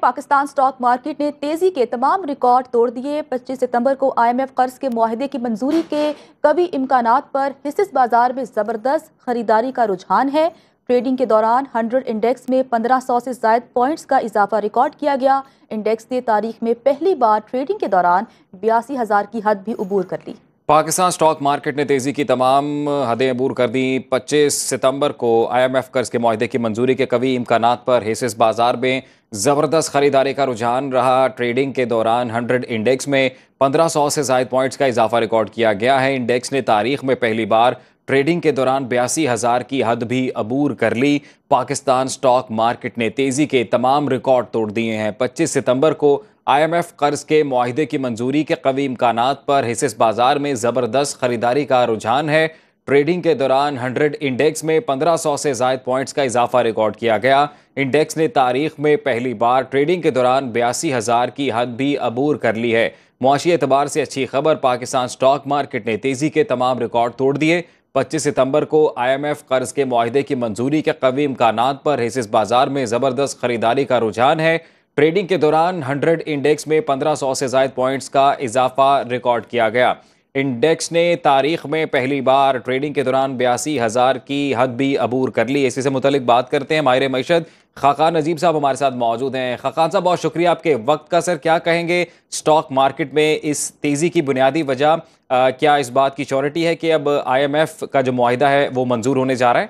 Pakistan stock market ने तेजी के तमाम रिकॉर्ड तोड़ दिए। 25 सितंबर को IMF कर्ज के मुआहदे की मंजूरी के कवी इम्कानात पर हिस्सेस बाजार में जबरदस्त खरीदारी का रुझान है। ट्रेडिंग के दौरान 100 इंडेक्स में 1500 से ज्यादा पॉइंट्स का इजाफा रिकॉर्ड किया गया। इंडेक्स ने तारीख में पहली बार ट्रेडिंग के दौरान 82,000 की हद भी अबूर कर ली। पाकिस्तान स्टॉक मार्केट ने तेजी की तमाम हदें अबूर कर दी। 25 सितंबर को IMF कर्ज के मुआहदे की मंजूरी के कवी इम्कानात पर हिस्सेस बाजार में ज़बरदस्त खरीदारी का रुझान रहा। ट्रेडिंग के दौरान 100 इंडेक्स में 1500 से ज़ायद पॉइंट्स का इजाफा रिकॉर्ड किया गया है। इंडेक्स ने तारीख में पहली बार ट्रेडिंग के दौरान 82,000 की हद भी अबूर कर ली। पाकिस्तान स्टॉक मार्केट ने तेजी के तमाम रिकॉर्ड तोड़ दिए हैं। 25 सितंबर को IMF कर्ज के मुआहदे की मंजूरी के कवी इम्कानात पर हिस्सेस बाजार में ज़बरदस्त खरीदारी का रुझान है। ट्रेडिंग के दौरान 100 इंडेक्स में 1500 से ज़ायद पॉइंट्स का इजाफा रिकॉर्ड किया गया। इंडेक्स ने तारीख में पहली बार ट्रेडिंग के दौरान 82,000 की हद भी अबूर कर ली है। मुआशी एतबार से अच्छी खबर, पाकिस्तान स्टॉक मार्केट ने तेजी के तमाम रिकॉर्ड तोड़ दिए। 25 सितंबर को IMF कर्ज के मुआहदे की मंजूरी के कवी इम्कानात पर हिस्सेस बाजार में ज़बरदस्त खरीदारी का रुझान है। ट्रेडिंग के दौरान 100 इंडेक्स में 1500 से ज़ायद पॉइंट्स का इजाफा रिकॉर्ड किया गया। इंडेक्स ने तारीख में पहली बार ट्रेडिंग के दौरान 82,000 की हद भी अबूर कर ली। इसी से मुतलिक बात करते हैं, माहिर मईशत खाकान नजीब साहब हमारे साथ मौजूद हैं। खाकान साहब, बहुत शुक्रिया आपके वक्त का। सर, क्या कहेंगे स्टॉक मार्केट में इस तेज़ी की बुनियादी वजह क्या इस बात की श्योरिटी है कि अब IMF का जो मुआहिदा है वो मंजूर होने जा रहा है?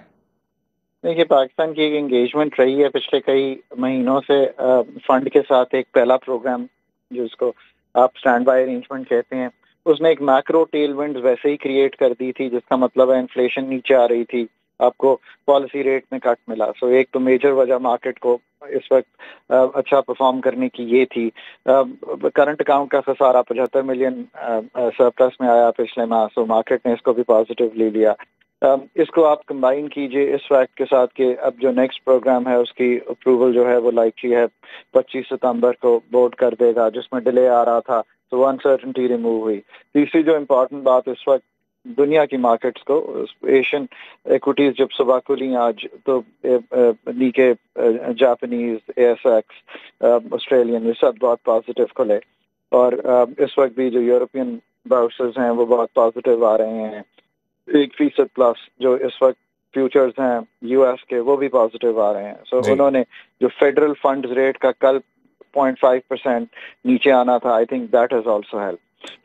देखिए, पाकिस्तान की एक एंगेजमेंट रही है पिछले कई महीनों से फंड के साथ। एक पहला प्रोग्राम जिसको आप स्टैंड बाय अरेंजमेंट कहते हैं, उसने एक मैक्रो टेलविंड वैसे ही क्रिएट कर दी थी, जिसका मतलब है इन्फ्लेशन नीचे आ रही थी, आपको पॉलिसी रेट में कट मिला। सो एक तो मेजर वजह मार्केट को इस वक्त अच्छा परफॉर्म करने की ये थी। करंट अकाउंट का खसारा 75 मिलियन सरप्लस में आया पिछले माह, सो मार्केट ने इसको भी पॉजिटिवली लिया। इसको आप कंबाइन कीजिए इस फैक्ट के साथ कि अब जो नेक्स्ट प्रोग्राम है उसकी अप्रूवल जो है वो लाइकली है 25 सितंबर को बोर्ड कर देगा, जिसमें डिले आ रहा था, तो वो अनसर्टनिटी रिमूव हुई। तीसरी जो इम्पोर्टेंट बात इस वक्त दुनिया की मार्केट्स को, एशियन इक्विटीज जब सुबह खुली आज, तो नीके, जापानीज, ASX, ऑस्ट्रेलियन, ये सब बहुत पॉजिटिव खुले। और इस वक्त भी जो यूरोपियन बाउंसर्स हैं वो बहुत पॉजिटिव आ रहे हैं। 1% प्लस जो इस वक्त फ्यूचर्स हैं US के, वो भी पॉजिटिव आ रहे हैं। सो उन्होंने जो फेडरल फंड्स रेट का कल 0.5% नीचे आना था, I think that has also help.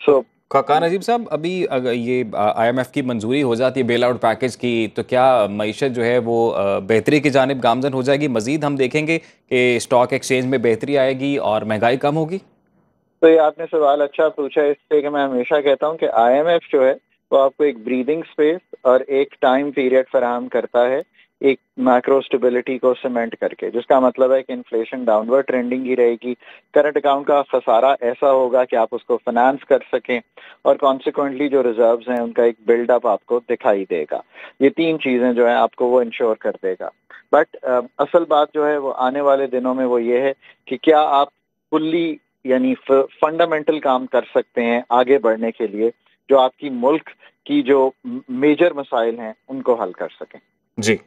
So Khaqan Najeeb साहब, अभी अगर ये IMF की मंजूरी हो जाती है बेल आउट पैकेज की, तो क्या मईशत जो है वो बेहतरी की जानिब गामजन हो जाएगी? मजीद हम देखेंगे कि स्टॉक एक्सचेंज में बेहतरी आएगी और महंगाई कम होगी? तो ये आपने सवाल अच्छा पूछा है, इसलिए कि मैं हमेशा कहता हूँ कि IMF जो है वो आपको एक ब्रीदिंग स्पेस और एक टाइम पीरियड फराहम करता है, एक मैक्रो स्टेबिलिटी को सीमेंट करके, जिसका मतलब है कि इन्फ्लेशन डाउनवर्ड ट्रेंडिंग ही रहेगी, करंट अकाउंट का खसारा ऐसा होगा कि आप उसको फाइनेंस कर सकें, और कॉन्सिक्वेंटली जो रिजर्व्स हैं उनका एक बिल्डअप आपको दिखाई देगा। ये तीन चीज़ें जो है आपको वो इंश्योर कर देगा। बट असल बात जो है वो आने वाले दिनों में वो ये है कि क्या आप फुल्ली यानी फंडामेंटल काम कर सकते हैं आगे बढ़ने के लिए, जो आपकी मुल्क की जो मेजर मसाइल हैं उनको हल कर सकें। जी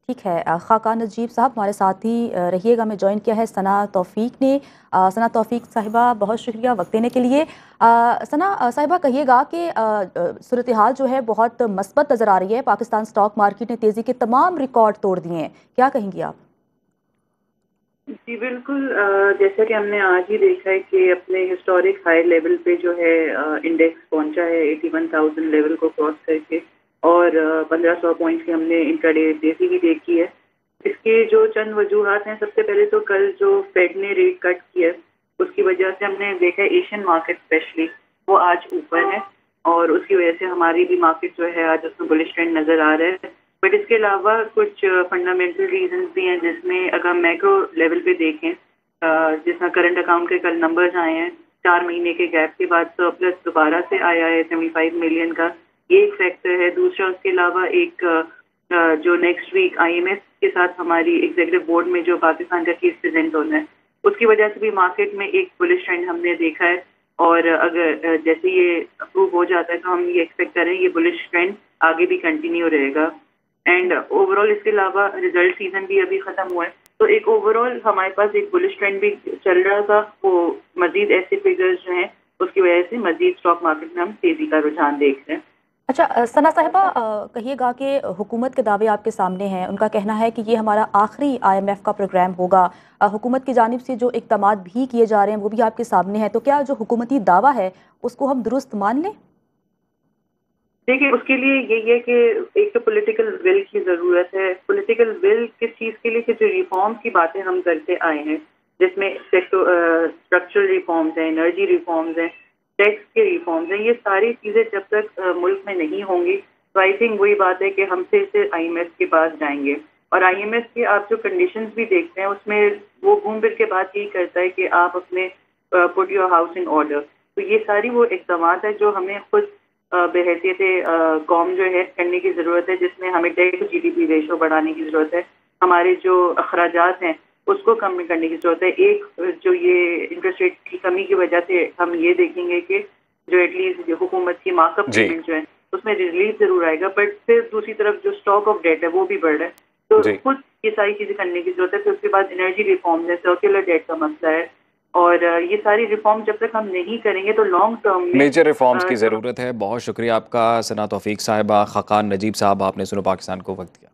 ठीक है, खाकान नजीब साहब हमारे साथ ही रहिएगा। मैं ज्वाइन किया है सना तौफीक ने। सना तौफीक साहिबा, बहुत शुक्रिया वक्त देने के लिए। सना साहिबा, कहिएगा कि सूरत हाल जो है बहुत मस्बत नज़र आ रही है। पाकिस्तान स्टॉक मार्केट ने तेज़ी के तमाम रिकॉर्ड तोड़ दिए हैं, क्या कहेंगी आप? जी बिल्कुल, जैसा कि हमने आज ही देखा है कि अपने हिस्टोरिक हाई लेवल पे जो है इंडेक्स पहुंचा है 81,000 लेवल को क्रॉस करके, और 1500 पॉइंट्स की हमने इंट्राडे तेजी भी देखी है। इसके जो चंद वजूहात हैं, सबसे पहले तो कल जो फेड ने रेट कट किया उसकी वजह से हमने देखा है एशियन मार्केट स्पेशली वो आज ऊपर है, और उसकी वजह से हमारी भी मार्केट जो है आज उसमें बुलिश ट्रेंड नज़र आ रहा है। बट इसके अलावा कुछ फंडामेंटल रीजंस भी हैं, जिसमें अगर हम मैक्रो लेवल पे देखें, जिसमें करंट अकाउंट के कल नंबर्स आए हैं 4 महीने के गैप के बाद, सरप्लस दोबारा से आया है 75 मिलियन का, ये एक फैक्टर है। दूसरा, उसके अलावा एक जो नेक्स्ट वीक IMF के साथ हमारी एग्जीक्यूटिव बोर्ड में जो पाकिस्तान का चीफ प्रेजेंट होना है, उसकी वजह से भी मार्केट में एक बुलिश ट्रेंड हमने देखा है। और अगर जैसे ये अप्रूव हो जाता है तो हम ये एक्सपेक्ट करें ये बुलिश ट्रेंड आगे भी कंटिन्यू रहेगा। एंड ओवरऑल इसके अलावा रिजल्ट सीजन भी अभी ख़त्म हुआ है, تو ایک اوور آل ہمارے پاس ایک بلش ٹرینڈ بھی چل رہا تھا، وہ مزید ایسے فگرز جو ہیں اس کی وجہ سے مزید اسٹاک مارکیٹ میں ہم تیزی کا رجحان دیکھ رہے ہیں۔ اچھا ثنا صاحبہ، کہیے گا کہ حکومت کے دعوے آپ کے سامنے ہیں، ان کا کہنا ہے کہ یہ ہمارا آخری IMF کا پروگرام ہوگا، حکومت کی جانب سے جو اقدامات بھی کیے جا رہے ہیں وہ بھی آپ کے سامنے ہیں، تو کیا جو حکومتی دعویٰ ہے اس کو ہم درست مان لیں؟ دیکھیے اس کے لیے یہی ہے کہ ایک تو پولیٹیکل ول کی ضرورت ہے۔ پولیٹیکل ول کس چیز کے لیے؟ کہ جو ریفارمز کی باتیں ہم کرتے آئے ہیں، جس میں اسٹرکچرل ریفارمز ہیں، انرجی ریفارمز ہیں، ٹیکس کے ریفارمز ہیں، یہ ساری چیزیں جب تک ملک میں نہیں ہوں گی تو آئی تھنک وہی بات ہے کہ ہم پھر سے IMF کے پاس جائیں گے۔ اور IMF کے آپ جو کنڈیشنز بھی دیکھتے ہیں اس میں وہ گھوم پھر کے بات یہی کرتا ہے کہ آپ اپنے put your house in order. تو یہ ساری وہ اقدامات ہیں جو ہمیں خود بحیثیت قوم جو ہے کرنے کی ضرورت ہے، جس میں ہمیں ٹیکس ٹو GDP ریشو بڑھانے کی ضرورت ہے، ہمارے جو اخراجات ہیں اس کو کم کرنے کی ضرورت ہے۔ ایک جو یہ انٹرسٹ ریٹ کی کمی کی وجہ سے ہم یہ دیکھیں گے کہ جو ایٹ لیسٹ حکومت کی مارک اپ پیمنٹ جو ہے اس میں ریلیف ضرور آئے گا، بٹ پھر دوسری طرف جو اسٹاک آف ڈیٹ ہے وہ بھی بڑھ رہا ہے، تو خود یہ ساری چیزیں کرنے کی ضرورت ہے۔ پھر اس کے بعد انرجی ریفارمز ہے، سرکولر ڈیٹ کا مسئلہ ہے، اور یہ ساری ریفارم جب تک ہم نہیں کریں گے تو لانگ ٹرم میں میجر ریفارمز کی ضرورت ہے۔ بہت شکریہ آپ کا ثنا توفیق صاحبہ۔ خاقان نجیب صاحب، آپ نے سنو پاکستان کو وقت دیا۔